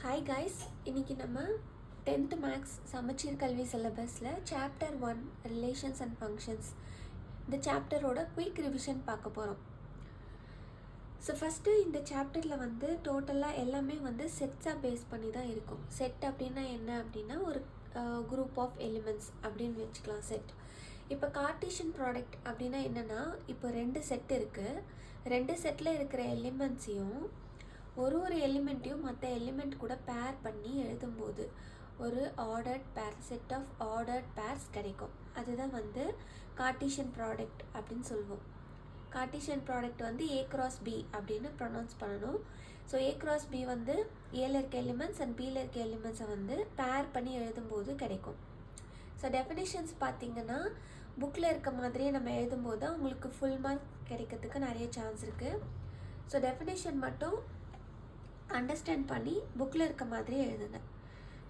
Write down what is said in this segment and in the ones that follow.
Hi guys, இன்றைக்கி நம்ம 10th maths சமச்சீர் கல்வி சிலபஸில் சாப்டர் 1 ரிலேஷன்ஸ் அண்ட் ஃபங்க்ஷன்ஸ் இந்த சாப்டரோட குயிக் ரிவிஷன் பார்க்க போகிறோம். ஸோ ஃபஸ்ட்டு இந்த சாப்டரில் டோட்டலாக எல்லாமே செட்ஸாக பேஸ் பண்ணி தான் இருக்கும். செட் அப்படின்னா என்ன அப்படின்னா ஒரு குரூப் ஆஃப் எலிமெண்ட்ஸ் அப்படின்னு வச்சுக்கலாம் செட். இப்போ கார்ட்டீசியன் ப்ராடக்ட் அப்படின்னா என்னென்னா, இப்போ 2 செட் இருக்குது. 2 செட்டில் இருக்கிற எலிமெண்ட்ஸையும் ஒரு எலிமெண்ட்டையும் மற்ற எலிமெண்ட் கூட பேர் பண்ணி எழுதும்போது ஒரு ஆர்டர்ட் பேர், செட் ஆஃப் ஆர்டர்ட் பேர்ஸ் கிடைக்கும். அதுதான் கார்ட்டீசியன் ப்ராடக்ட் அப்படின்னு சொல்லுவோம். Cartesian product A cross B அப்படின்னு ப்ரொனவுன்ஸ் பண்ணணும். ஸோ A cross B ஏல இருக்க எலிமெண்ட்ஸ் அண்ட் பியில் இருக்க எலிமெண்ட்ஸை பேர் பண்ணி எழுதும்போது கிடைக்கும். ஸோ டெஃபினிஷன்ஸ் பார்த்திங்கன்னா புக்கில் இருக்க மாதிரியே நம்ம எழுதும்போது தான் உங்களுக்கு ஃபுல் மார்க் கிடைக்கிறதுக்கு நிறைய சான்ஸ் இருக்குது. ஸோ டெஃபினிஷன் மட்டும் அண்டர்ஸ்டாண்ட் பண்ணி புக்கில் இருக்க மாதிரி எழுதுங்க.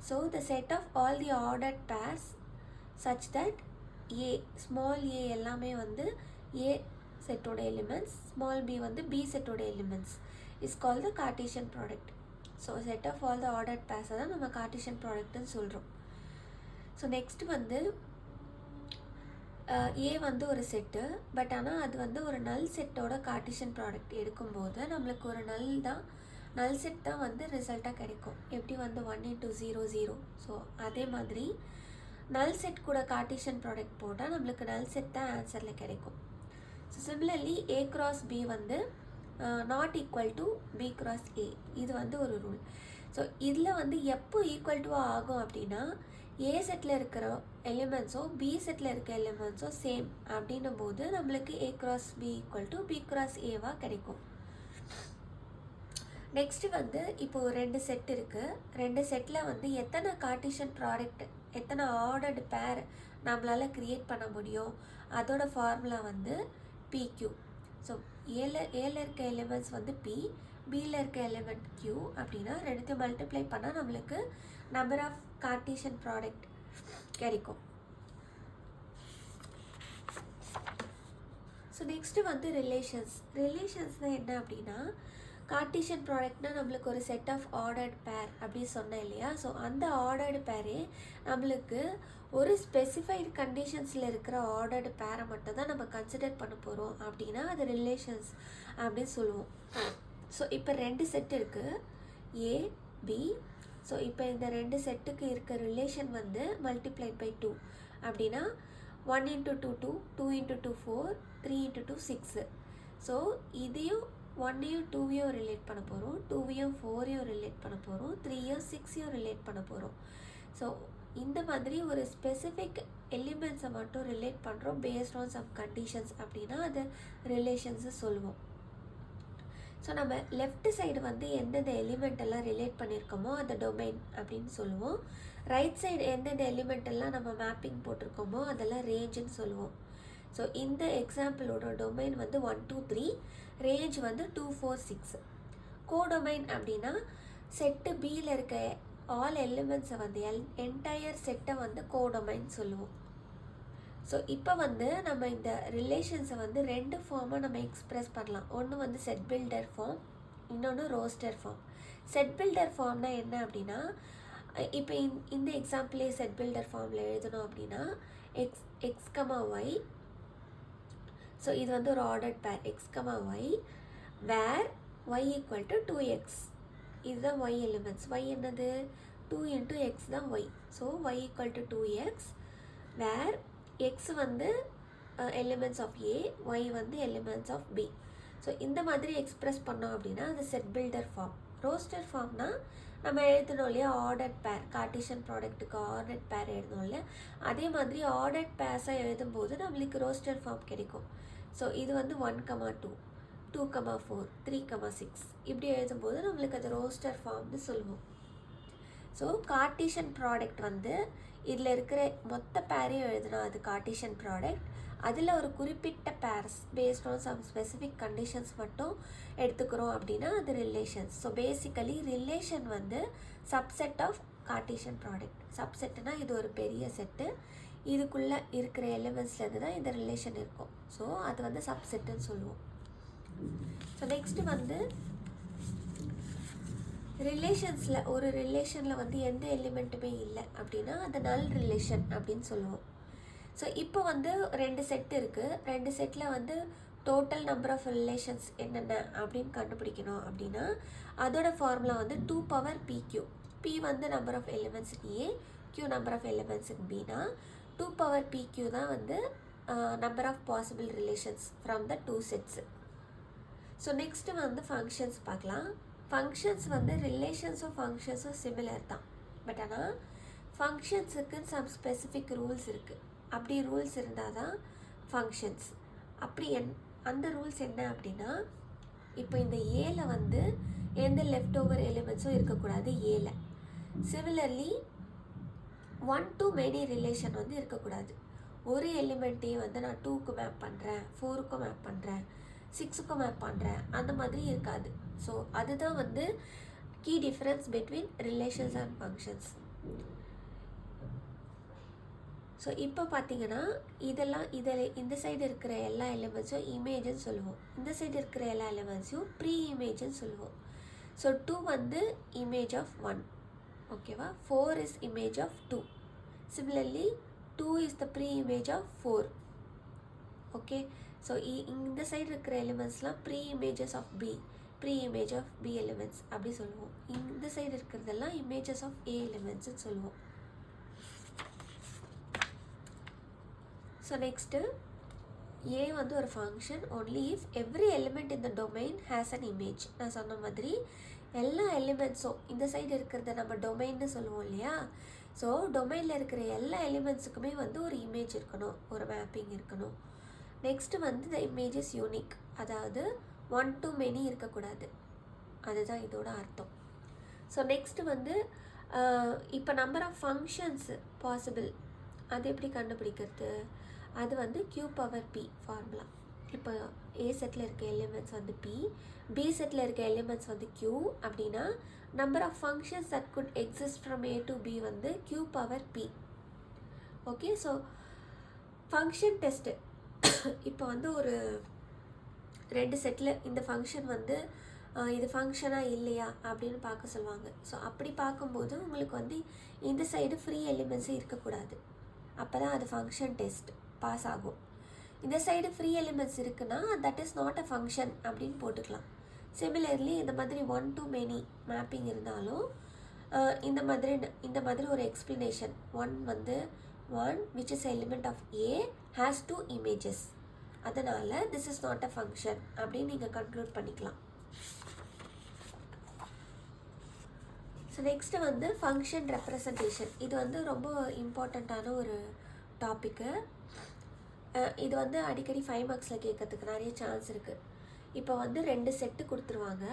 So the set of all the ordered pairs such that a small a எல்லாமே ஏ செட்டோட எலிமெண்ட்ஸ், ஸ்மால் பி பி செட்டோட elements is call the Cartesian product. So set of all the ordered பேர்ஸை தான் நம்ம கார்ட்டீசியன் ப்ராடக்ட்னு சொல்கிறோம். So next ஏ ஒரு set, but ஆனால் அது ஒரு நல் செட்டோட கார்ட்டீசியன் ப்ராடக்ட் எடுக்கும்போது நம்மளுக்கு ஒரு நல் செட் தான் ரிசல்ட்டாக கிடைக்கும். எப்படி 1 into 0 0. ஸோ அதே மாதிரி நல் செட் கூட கார்ட்டீசியன் ப்ராடக்ட் போட்டால் நம்மளுக்கு நல் செட் தான் ஆன்சரில் கிடைக்கும். So similarly A cross B not equal to B cross A, இது ஒரு ரூல். ஸோ இதில் எப்போ ஈக்குவல் டு ஆகும் அப்படின்னா ஏ செட்டில் இருக்கிற எலிமெண்ட்ஸோ பி செட்டில் இருக்க எலிமெண்ட்ஸோ சேம் அப்படின்னும் போது நம்மளுக்கு A cross B equal to B cross Aவாக கிடைக்கும். நெக்ஸ்ட்டு இப்போது 2 செட் இருக்குது. 2 செட்டில் எத்தனை கார்ட்டீசியன் ப்ராடக்ட், எத்தனை ஆர்டர்டு பேர் நம்மளால் க்ரியேட் பண்ண முடியும், அதோட ஃபார்முலா PQ. ஸோ ஏல இருக்க எலிமெண்ட்ஸ் P, பியில் இருக்க எலிமெண்ட் Q அப்படின்னா ரெண்டுத்தையும் மல்டிப்ளை பண்ணால் நம்மளுக்கு நம்பர் ஆஃப் கார்ட்டீசியன் ப்ராடக்ட் கிடைக்கும். ஸோ நெக்ஸ்ட்டு ரிலேஷன்ஸ்னால் என்ன அப்படின்னா, கார்ட்டீசியன் ப்ராடக்ட்னால் நம்மளுக்கு ஒரு செட் ஆஃப் ஆர்டர்ட் பேர் அப்படி சொன்னேன் இல்லையா. ஸோ அந்த ஆர்டர்டு பேரே நம்மளுக்கு ஒரு ஸ்பெசிஃபைடு கண்டிஷன்ஸில் இருக்கிற ஆர்டர்டு பேரை மட்டும் தான் நம்ம கன்சிடர் பண்ண போகிறோம் அப்படின்னா அது ரிலேஷன்ஸ் அப்படின்னு சொல்லுவோம். ஸோ இப்போ 2 செட் இருக்குது ஏ பி. ஸோ இப்போ இந்த 2 செட்டுக்கு இருக்க ரிலேஷன் மல்டிப்ளைட் பை 2 அப்படின்னா 1 into 2 2, 2 into 2 4, 3 into 2 6. ஸோ இதையும் 1ஐயும் 2ஐயும் ரிலேட் பண்ண போகிறோம், 2ஐயும் 4ஐயும் ரிலேட் பண்ண போகிறோம், 3ஐயும் 6ஐயும் ரிலேட் பண்ண போகிறோம். ஸோ இந்த மாதிரி ஒரு ஸ்பெசிஃபிக் எலிமெண்ட்ஸை மட்டும் ரிலேட் பண்ணுறோம் பேஸ்ட் ஆன் சம் கண்டிஷன்ஸ் அப்படின்னா அது ரிலேஷன்ஸு சொல்லுவோம். ஸோ நம்ம லெஃப்ட் சைடு எந்தெந்த எலிமெண்ட் எல்லாம் ரிலேட் பண்ணியிருக்கோமோ அதை டொமைன் அப்படின்னு சொல்லுவோம். ரைட் சைடு எந்தெந்த எலிமெண்ட் எல்லாம் நம்ம மேப்பிங் போட்டிருக்கோமோ அதெல்லாம் ரேஞ்சுன்னு சொல்லுவோம். ஸோ இந்த எக்ஸாம்பிளோட டொமைன் 1 2 3, ரேஞ்ச் 2 4 6. கோடொமைன் அப்படின்னா செட்டு பியில் இருக்க ஆல் எலிமெண்ட்ஸை என்டையர் செட்டை கோடொமைன் சொல்லுவோம். ஸோ இப்போ நம்ம இந்த ரிலேஷன்ஸை 2 ஃபார்மாக நம்ம எக்ஸ்ப்ரெஸ் பண்ணலாம். ஒன்று செட் பில்டர் ஃபார்ம், இன்னொன்று ரோஸ்டர் ஃபார்ம். செட் பில்டர் ஃபார்ம்னா என்ன அப்படின்னா, இப்போ இந்த எக்ஸாம்பிளே செட் பில்டர் ஃபார்மில் எழுதணும் அப்படின்னா எக்ஸ் கமா ஒய். ஸோ இது ஒரு ordered pair X comma Y where Y equal to 2x. இதுதான் ஒய் எலிமெண்ட்ஸ். ஒய் என்னது 2 into x தான் Y. So Y equal to 2x where X elements of A, Y elements of B. So இந்த மாதிரி express பண்ணோம் அப்படின்னா அது set builder form. Roster ஃபார்ம்னா நம்ம எழுதணும் இல்லையா, ஆர்டர்ட் பேர், கார்ட்டீசியன் ப்ராடக்ட்டுக்கு ஆர்டர்ட் பேர் எழுதணும் இல்லையா, அதே மாதிரி ஆர்டர்ட் பேர்ஸாக எழுதும்போது நம்மளுக்கு ரோஸ்டர் ஃபார்ம் கிடைக்கும். ஸோ இது 1, 2, 2, 4, 3, 6 இப்படி எழுதும்போது நம்மளுக்கு அது ரோஸ்டர் ஃபார்ம்னு சொல்லுவோம். ஸோ கார்ட்டீசியன் ப்ராடக்ட் இதில் இருக்கிற மொத்த பேரையும் எழுதணும், அது கார்ட்டீசியன் ப்ராடக்ட். அதில் ஒரு குறிப்பிட்ட pairs based on some specific conditions மட்டும் எடுத்துக்கிறோம் அப்படின்னா அது relations. So basically relation subset of Cartesian product. சப்செட்டுனா இது ஒரு பெரிய செட்டு, இதுக்குள்ளே இருக்கிற எலிமெண்ட்ஸ்லேருந்து தான் இந்த ரிலேஷன் இருக்கும். ஸோ அது சப்செட்டுன்னு சொல்லுவோம். ஸோ நெக்ஸ்ட்டு ரிலேஷன்ஸில் ஒரு ரிலேஷனில் வந்து எந்த எலிமெண்ட்டுமே இல்லை அப்படின்னா அது நல் ரிலேஷன் அப்படின்னு சொல்லுவோம். ஸோ இப்போ வந்து 2 செட் இருக்குது. 2 செட்டில் வந்து டோட்டல் நம்பர் ஆஃப் ரிலேஷன்ஸ் என்னென்ன அப்படின்னு கண்டுபிடிக்கணும் அப்படின்னா அதோட ஃபார்முலா வந்து 2 பவர் PQ. P வந்து number of elements A, Q number of elements Bனா 2 பவர் PQ தான் வந்து number of possible relations from the 2 sets. So next வந்து ஃபங்க்ஷன்ஸ் பார்க்கலாம். ஃபங்க்ஷன்ஸ் வந்து ரிலேஷன்ஸும் ஃபங்க்ஷன்ஸும் சிமிலர் தான். பட் ஆனால் ஃபங்க்ஷன்ஸுக்கு சம் ஸ்பெசிஃபிக் ரூல்ஸ் இருக்குது. அப்படி ரூல்ஸ் இருந்தால் தான் ஃபங்க்ஷன்ஸ். அப்படி அந்த ரூல்ஸ் என்ன அப்படின்னா இப்போ இந்த ஏல வந்து எந்த லெஃப்ட் ஓவர் எலிமெண்ட்ஸும் இருக்கக்கூடாது ஏல. சிமிலர்லி 1 to many ரிலேஷன் வந்து இருக்கக்கூடாது. ஒரு எலிமெண்ட்டே வந்து நான் 2க்கு மேப் பண்ணுறேன், 4க்கு மேப் பண்ணுறேன், 6க்கு மேப் பண்ணுறேன், அந்த மாதிரி இருக்காது. ஸோ அதுதான் வந்து key difference between relations and functions. So இப்போ பார்த்தீங்கன்னா இந்த சைடு இருக்கிற எல்லா எலிமெண்ட்ஸும் இமேஜ்னு சொல்லுவோம். இந்த சைடு இருக்கிற எல்லா எலிமெண்ட்ஸையும் ப்ரீ இமேஜ்னு சொல்லுவோம். ஸோ 2 வந்து இமேஜ் ஆஃப் 1, ஓகேவா. 4 is image of 2. Similarly 2 is the pre image of 4. Okay. So இந்த சைடு இருக்கிற எலிமெண்ட்ஸ்லாம் pre images of B, pre image of B elements அப்படி சொல்லுவோம். இந்த சைடு இருக்கிறதெல்லாம் இமேஜஸ் ஆஃப் A எலிமெண்ட்ஸ்ன்னு சொல்லுவோம். ஸோ நெக்ஸ்ட்டு A வந்து ஒரு function only if every element in the domain has an image. நான் சொன்ன மாதிரி எல்லா எலிமெண்ட்ஸும் இந்த சைடு இருக்கிறத நம்ம டொமைன்னு சொல்லுவோம் இல்லையா. ஸோ டொமைனில் இருக்கிற எல்லா எலிமெண்ட்ஸுக்குமே வந்து ஒரு இமேஜ் இருக்கணும், ஒரு மேப்பிங் இருக்கணும். நெக்ஸ்ட்டு வந்து த இமேஜ் இஸ் யூனிக், அதாவது 1 to many இருக்கக்கூடாது. அதுதான் இதோட அர்த்தம். ஸோ நெக்ஸ்ட்டு வந்து இப்போ நம்பர் ஆஃப் ஃபங்க்ஷன்ஸ் பாசிபிள் அது எப்படி கண்டுபிடிக்கிறது? அது வந்து Q பவர் P ஃபார்முலா. இப்போ A செட்டில் இருக்க எலிமெண்ட்ஸ் வந்து P, B செட்டில் இருக்க எலிமெண்ட்ஸ் வந்து Q அப்படின்னா number of functions that could exist from A to B வந்து Q power P. Okay. So function test இப்போ வந்து ஒரு 2 செட்டில் இந்த ஃபங்க்ஷன் வந்து இது ஃபங்க்ஷனாக இல்லையா அப்படின்னு பார்க்க சொல்லுவாங்க. ஸோ அப்படி பார்க்கும்போது உங்களுக்கு வந்து இந்த சைடு ஃப்ரீ எலிமெண்ட்ஸே இருக்கக்கூடாது. அப்போ தான் அது ஃபங்க்ஷன் டெஸ்ட் பாஸ் ஆகும். இந்த சைடு ஃப்ரீ எலிமெண்ட்ஸ் இருக்குன்னா that is not a function அப்படின்னு போட்டுக்கலாம். சிமிலர்லி இந்த மாதிரி 1 to many மேப்பிங் இருந்தாலும் இந்த மாதிரி ஒரு எக்ஸ்ப்ளனேஷன் 1 வந்து 1 which is element of A has 2 images. அதனால் this is not a function அப்படின்னு நீங்கள் கன்க்ளூட் பண்ணிக்கலாம். ஸோ நெக்ஸ்ட்டு வந்து ஃபங்க்ஷன் ரெப்ரசன்டேஷன். இது வந்து ரொம்ப இம்பார்ட்டண்ட்டான ஒரு டாப்பிக்கு. இது வந்து அடிக்கடி 5 மார்க்ஸில் கேட்கறதுக்கு நிறைய சான்ஸ் இருக்குது. இப்போ வந்து 2 செட்டு கொடுத்துருவாங்க,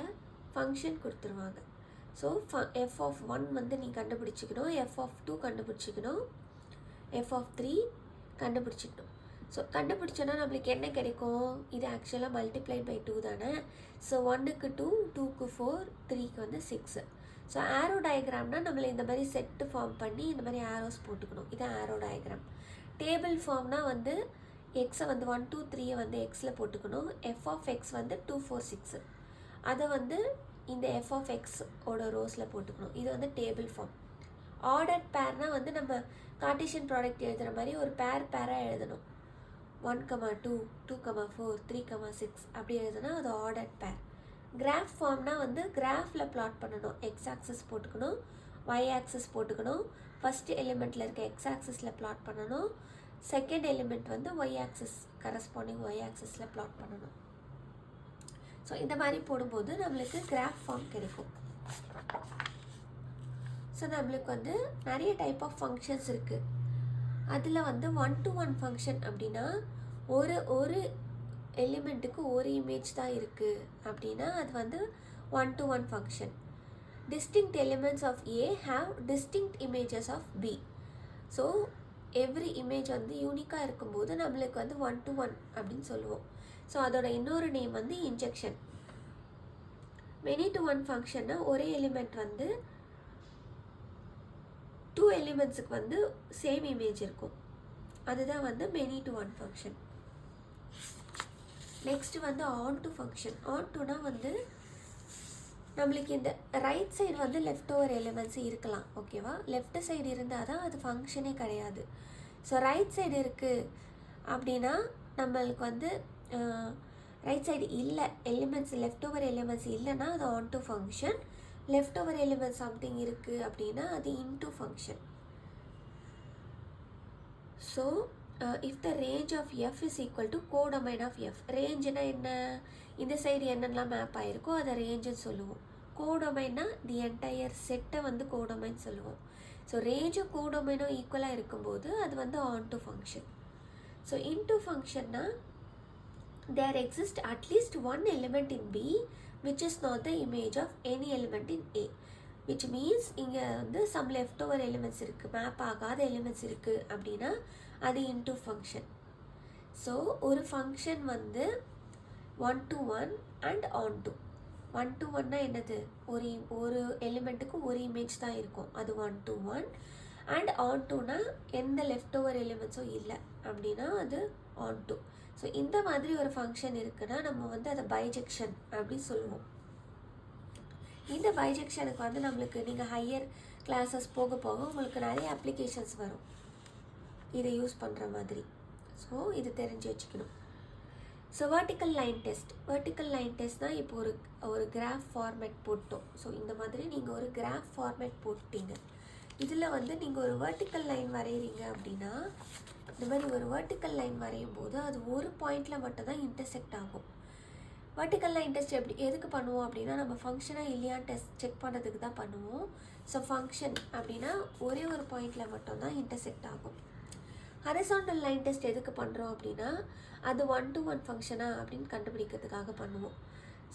ஃபங்க்ஷன் கொடுத்துருவாங்க. ஸோ f(1) வந்து நீ கண்டுபிடிச்சிக்கணும், f(2) கண்டுபிடிச்சிக்கணும், f(3) கண்டுபிடிச்சிக்கணும். ஸோ கண்டுபிடிச்சோன்னா நம்மளுக்கு என்ன கிடைக்கும்? இது ஆக்சுவலாக மல்டிப்ளைட் பை 2 தானே. ஸோ 1க்கு 2, 2க்கு 4, 3க்கு வந்து 6. ஸோ ஆரோ டயக்ராம்னா நம்மளை இந்த மாதிரி செட்டு ஃபார்ம் பண்ணி இந்த மாதிரி ஆரோஸ் போட்டுக்கணும். இது ஆரோ டயக்ராம். டேபிள் ஃபார்ம்னா வந்து எக்ஸை வந்து 1 2 3 வந்து எக்ஸில் போட்டுக்கணும். f(x) வந்து 2 4 6 அதை வந்து இந்த f(x) ஓட ரோஸில் போட்டுக்கணும். இது வந்து டேபிள் ஃபார்ம். ஆர்டர்ட் பேர்னால் வந்து நம்ம கார்ட்டீசியன் ப்ராடக்ட் எழுதுகிற மாதிரி ஒரு பேராக எழுதணும். 1, 2, 2, 4, 3, 6 அப்படி எழுதுனா அது ஆர்டர்ட் பேர். கிராஃப் ஃபார்ம்னா வந்து கிராஃபில் பிளாட் பண்ணணும். எக்ஸ் ஆக்சஸ் போட்டுக்கணும், ஒய் ஆக்சஸ் போட்டுக்கணும். ஃபஸ்ட்டு எலிமெண்ட்டில் இருக்க எக்ஸ் ஆக்சஸில் பிளாட் பண்ணணும், செகண்ட் எலிமெண்ட் வந்து ஒய் ஆக்சஸ் கரஸ்பாண்டிங் ஒய் ஆக்சஸில் பிளாட் பண்ணணும். ஸோ இந்த மாதிரி போடும்போது நம்மளுக்கு கிராஃப் ஃபார்ம் கிடைக்கும். ஸோ நம்மளுக்கு வந்து நிறைய டைப் ஆஃப் ஃபங்க்ஷன்ஸ் இருக்குது. அதில் வந்து 1 to 1 ஃபங்க்ஷன் அப்படின்னா ஒரு எலிமெண்ட்டுக்கு ஒரு இமேஜ் தான் இருக்குது அப்படின்னா அது வந்து 1 to 1 function. Distinct elements of A have distinct images of B. So every image வந்து யூனிக்காக இருக்கும்போது நம்மளுக்கு வந்து 1 to 1 அப்படின்னு சொல்லுவோம். ஸோ அதோட இன்னொரு நேம் வந்து இன்ஜெக்ஷன். மெனி டு 1 ஃபங்க்ஷன்னா ஒரே எலிமெண்ட் வந்து 2 எலிமெண்ட்ஸுக்கு வந்து சேம் இமேஜ் இருக்கும். அதுதான் வந்து மெனி டு 1 ஃபங்க்ஷன். நெக்ஸ்ட்டு வந்து ஆன் டு ஃபங்க்ஷன். ஆன் டுனா வந்து நம்மளுக்கு இந்த ரைட் சைடு வந்து லெஃப்ட் ஓவர் எலிமெண்ட்ஸ் இருக்கலாம், ஓகேவா? லெஃப்ட் சைடு இருந்தால் தான் அது ஃபங்க்ஷனே கிடையாது. ஸோ ரைட் சைடு இருக்குது அப்படின்னா நம்மளுக்கு வந்து ரைட் சைடு இல்லை, எலிமெண்ட்ஸ் லெஃப்ட் ஓவர் எலிமெண்ட்ஸ் இல்லைன்னா அது onto function. Left over element something இருக்குது அப்படின்னா அது into function. So if the range of F is equal to codomain of F. ரேஞ்சுனா என்ன? இந்த சைடு என்னென்னலாம் மேப் ஆகிருக்கோ அதை ரேஞ்சுன்னு சொல்லுவோம். கோடொமைன்னா தி என்டையர் செட்டை வந்து கோடொமைன் சொல்லுவோம். ஸோ ரேஞ்சும் கோடொமைனும் ஈக்குவலாக இருக்கும்போது அது வந்து on to function. So into ஃபங்க்ஷன்னா there exists at least one element in B which is not the image of any element in A, which means இங்கே வந்து some leftover elements இருக்குது, மேப் ஆகாத எலிமெண்ட்ஸ் இருக்குது அப்படின்னா அது இன்டு ஃபங்க்ஷன். ஸோ ஒரு function வந்து 1 to 1 and on to. 1 to 1னா என்னது? ஒரு எலிமெண்ட்டுக்கு ஒரு இமேஜ் தான் இருக்கும், அது 1 to 1. அண்ட் ஆன் டுனா எந்த லெஃப்ட் ஓவர் எலிமெண்ட்ஸும் இல்லை அப்படின்னா அது ஆன் டு. ஸோ இந்த மாதிரி ஒரு ஃபங்க்ஷன் இருக்குன்னா நம்ம வந்து அதை பைஜெக்ஷன் அப்படி சொல்லுவோம். இந்த பைஜெக்ஷனுக்கு வந்து நம்மளுக்கு நீங்கள் ஹையர் கிளாஸஸ் போக போக உங்களுக்கு நிறைய அப்ளிகேஷன்ஸ் வரும் இதை யூஸ் பண்ணுற மாதிரி. ஸோ இது தெரிஞ்சு வச்சுக்கணும். So vertical line test. Vertical line test தான் இப்போ ஒரு கிராஃப் ஃபார்மேட் போட்டோம். ஸோ இந்த மாதிரி நீங்கள் ஒரு கிராஃப் ஃபார்மேட் போட்டீங்க. இதில் வந்து நீங்கள் ஒரு வெர்டிக்கல் லைன் வரைகிறீங்க அப்படின்னா இந்த மாதிரி ஒரு வெர்டிக்கல் லைன் வரையும் போது அது ஒரு பாயிண்டில் மட்டும்தான் இன்டர்செக்ட் ஆகும். வெர்டிக்கல் லைன் டெஸ்ட் எதுக்கு பண்ணுவோம் அப்படின்னா நம்ம ஃபங்க்ஷனாக இல்லையான்னு டெஸ்ட் செக் பண்ணுறதுக்கு தான் பண்ணுவோம். ஸோ ஃபங்க்ஷன் அப்படின்னா ஒரே ஒரு பாயிண்டில் மட்டும்தான் இன்டர்செக்ட் ஆகும். ஹரிசாண்டல் லைன் டெஸ்ட் எதுக்கு பண்ணுறோம் அப்படின்னா அது 1 to 1 ஃபங்க்ஷனா அப்படின்னு கண்டுபிடிக்கிறதுக்காக பண்ணுவோம்.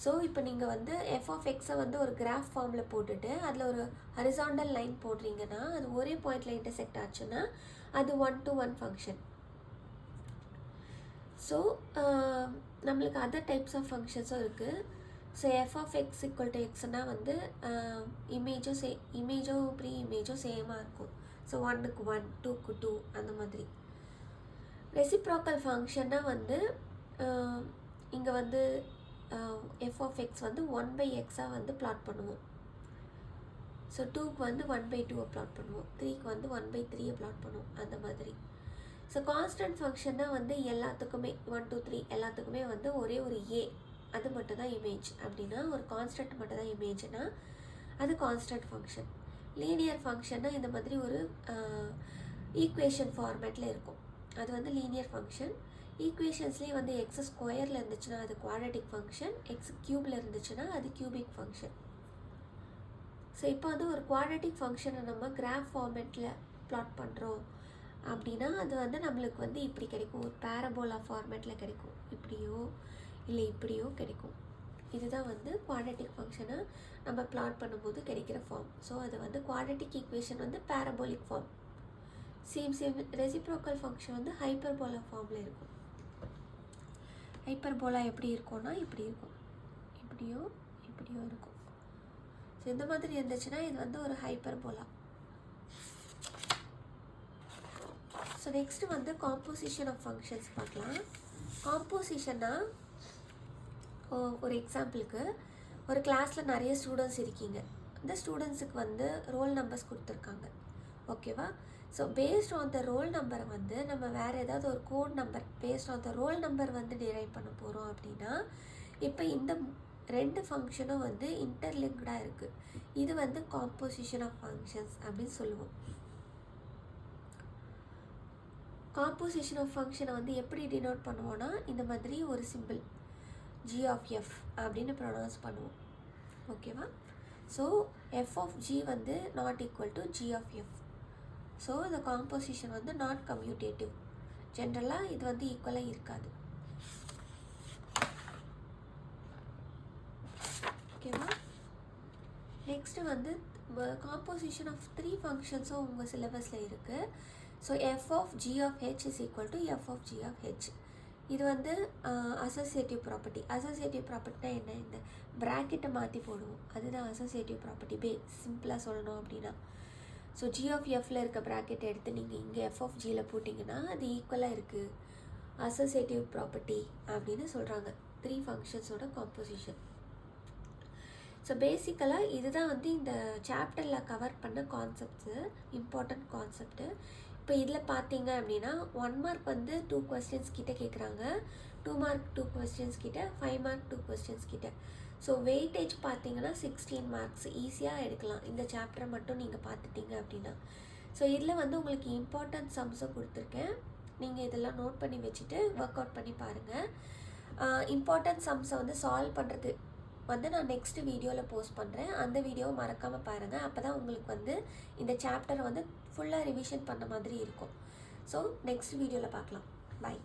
ஸோ இப்போ நீங்கள் வந்து எஃப் ஆஃப் எக்ஸை வந்து ஒரு கிராஃப் ஃபார்மில் போட்டுட்டு அதில் ஒரு ஹரிசாண்டல் லைன் போடுறீங்கன்னா அது ஒரே பாயிண்டில் இன்டர்செக்ட் ஆச்சுன்னா அது 1 to 1 ஃபங்க்ஷன். ஸோ நம்மளுக்கு அதர் டைப்ஸ் ஆஃப் ஃபங்க்ஷன்ஸும் இருக்குது. So f of x equal to எக்ஸ்னால் வந்து இமேஜும் ப்ரீ இமேஜும் சேமாக இருக்கும். ஸோ 1க்கு 1, 2க்கு 2 அந்த மாதிரி. ரெசிப்ரோக்கல் ஃபங்க்ஷன்னா வந்து இங்கே வந்து எஃப் ஆஃப் எக்ஸ் வந்து 1/xஆக வந்து பிளாட் பண்ணுவோம். ஸோ 2க்கு வந்து 1/2 பிளாட் பண்ணுவோம், 3க்கு வந்து 1/3 பிளாட் பண்ணுவோம் அந்த மாதிரி. ஸோ கான்ஸ்டன்ட் ஃபங்க்ஷன்னா வந்து எல்லாத்துக்குமே 1 2 3 எல்லாத்துக்குமே வந்து ஒரே ஒரு ஏ அது மட்டும் தான் இமேஜ் அப்படின்னா ஒரு கான்ஸ்டன்ட் மட்டும் தான் இமேஜ்னா அது கான்ஸ்டன்ட் ஃபங்க்ஷன். லீனியர் ஃபங்க்ஷன்னா இந்த மாதிரி ஒரு ஈக்குவேஷன் ஃபார்மேட்டில் இருக்கும், அது வந்து லீனியர் ஃபங்க்ஷன். ஈக்குவேஷன்ஸ்லேயே வந்து எக்ஸ் ஸ்கொயரில் இருந்துச்சுன்னா அது குவாட்ரட்டிக் ஃபங்க்ஷன், எக்ஸ் க்யூபில் இருந்துச்சுன்னா அது கியூபிக் ஃபங்க்ஷன். ஸோ இப்போ வந்து ஒரு குவாட்ரட்டிக் ஃபங்க்ஷனை நம்ம கிராஃப் ஃபார்மேட்டில் பிளாட் பண்ணுறோம் அப்படின்னா அது வந்து நம்மளுக்கு வந்து இப்படி கிடைக்கும், ஒரு பேரபோலா ஃபார்மேட்டில் கிடைக்கும், இப்படியோ இல்லை இப்படியோ கிடைக்கும். இதுதான் வந்து குவாட்ரட்டிக் ஃபங்க்ஷனை நம்ம பிளாட் பண்ணும்போது கிடைக்கிற ஃபார்ம். ஸோ அது வந்து குவாட்ரட்டிக் ஈக்குவேஷன் வந்து parabolic form. Same reciprocal function வந்து ஹைப்பர்போலா ஃபார்மில் இருக்கும். ஹைப்பர்போலா எப்படி இருக்கும்னா இப்படி இருக்கும், இப்படியோ இப்படியோ இருக்கும். ஸோ இந்த மாதிரி இருந்துச்சுன்னா இது வந்து ஒரு ஹைப்பர்போலா. ஸோ நெக்ஸ்ட் வந்து காம்போசிஷன் ஆஃப் ஃபங்க்ஷன்ஸ் பார்க்கலாம். காம்போசிஷன்னா ஒரு எக்ஸாம்பிளுக்கு ஒரு கிளாஸில் நிறைய ஸ்டூடெண்ட்ஸ் இருக்கீங்க, இந்த ஸ்டூடெண்ட்ஸுக்கு வந்து ரோல் நம்பர்ஸ் கொடுத்துருக்காங்க, ஓகேவா? So based on the roll நம்பரை வந்து நம்ம வேறு ஏதாவது ஒரு code number based on the roll number வந்து டிரைவ் பண்ண போகிறோம் அப்படின்னா இப்போ இந்த ரெண்டு ஃபங்க்ஷனும் வந்து இன்டர்லிங்க்டாக இருக்குது. இது வந்து காம்போசிஷன் ஆஃப் ஃபங்க்ஷன்ஸ் அப்படின்னு சொல்லுவோம். காம்போசிஷன் ஆஃப் ஃபங்க்ஷனை வந்து எப்படி டினோட் பண்ணுவோன்னா இந்த மாதிரி ஒரு சிம்பிள் g of f அப்படின்னு ப்ரொனவுன்ஸ் பண்ணுவோம், ஓகேவா? ஸோ f of g வந்து not equal to g of f. So இந்த காம்போசிஷன் வந்து நாட் கம்யூட்டேட்டிவ். ஜென்ரலாக இது வந்து ஈக்குவலாக இருக்காது, ஓகேவா? நெக்ஸ்ட்டு வந்து காம்போசிஷன் ஆஃப் 3 ஃபங்க்ஷன்ஸும் உங்கள் சிலபஸில் இருக்குது. So f of g of h is equal to f of g of h. இது வந்து அசோசியேட்டிவ் ப்ராப்பர்ட்டி. அசோசியேட்டிவ் ப்ராப்பர்ட்டினா என்ன? இந்த ப்ராக்கெட்டை மாற்றி போடுவோம், அதுதான் அசோசியேட்டிவ் ப்ராப்பர்ட்டி. சிம்பிளாக சொல்லணும் அப்படின்னா ஸோ g of fல இருக்க ப்ராக்கெட் எடுத்து நீங்கள் இங்கே f of gயில் போட்டிங்கன்னா அது ஈக்குவலாக இருக்குது, அசோசியேட்டிவ் ப்ராப்பர்ட்டி அப்படின்னு சொல்கிறாங்க 3 ஃபங்க்ஷன்ஸோட காம்போசிஷன். ஸோ பேசிக்கலாக இதுதான் வந்து இந்த சாப்டரில் கவர் பண்ண கான்செப்ட்ஸு, இம்பார்ட்டண்ட் கான்செப்ட்டு. இப்போ இதில் பார்த்தீங்க அப்படின்னா 1 மார்க் வந்து 2 கொஸ்டின்ஸ் கிட்ட கேட்குறாங்க, 2 மார்க் 2 கொஸ்டின்ஸ் கிட்ட, 5 மார்க் 2 கொஸ்டின்ஸ் கிட்ட. ஸோ வெயிட்டேஜ் பார்த்தீங்கன்னா 16 மார்க்ஸ் ஈஸியாக எடுக்கலாம் இந்த சாப்டரை மட்டும் நீங்கள் பார்த்துட்டீங்க அப்படின்னா. ஸோ இதில் வந்து உங்களுக்கு இம்பார்ட்டன்ட் சம்ஸை கொடுத்துருக்கேன், நீங்கள் இதெல்லாம் நோட் பண்ணி வச்சுட்டு ஒர்க் அவுட் பண்ணி பாருங்கள். இம்பார்ட்டன்ட் சம்ஸை வந்து சால்வ் பண்ணுறது வந்து நான் நெக்ஸ்ட் வீடியோவில் போஸ்ட் பண்ணுறேன், அந்த வீடியோவை மறக்காமல் பாருங்கள். அப்போ தான் உங்களுக்கு வந்து இந்த சாப்டரை வந்து ஃபுல்லாக ரிவிஷன் பண்ண மாதிரி இருக்கும். ஸோ நெக்ஸ்ட் வீடியோவில் பார்க்கலாம். பை.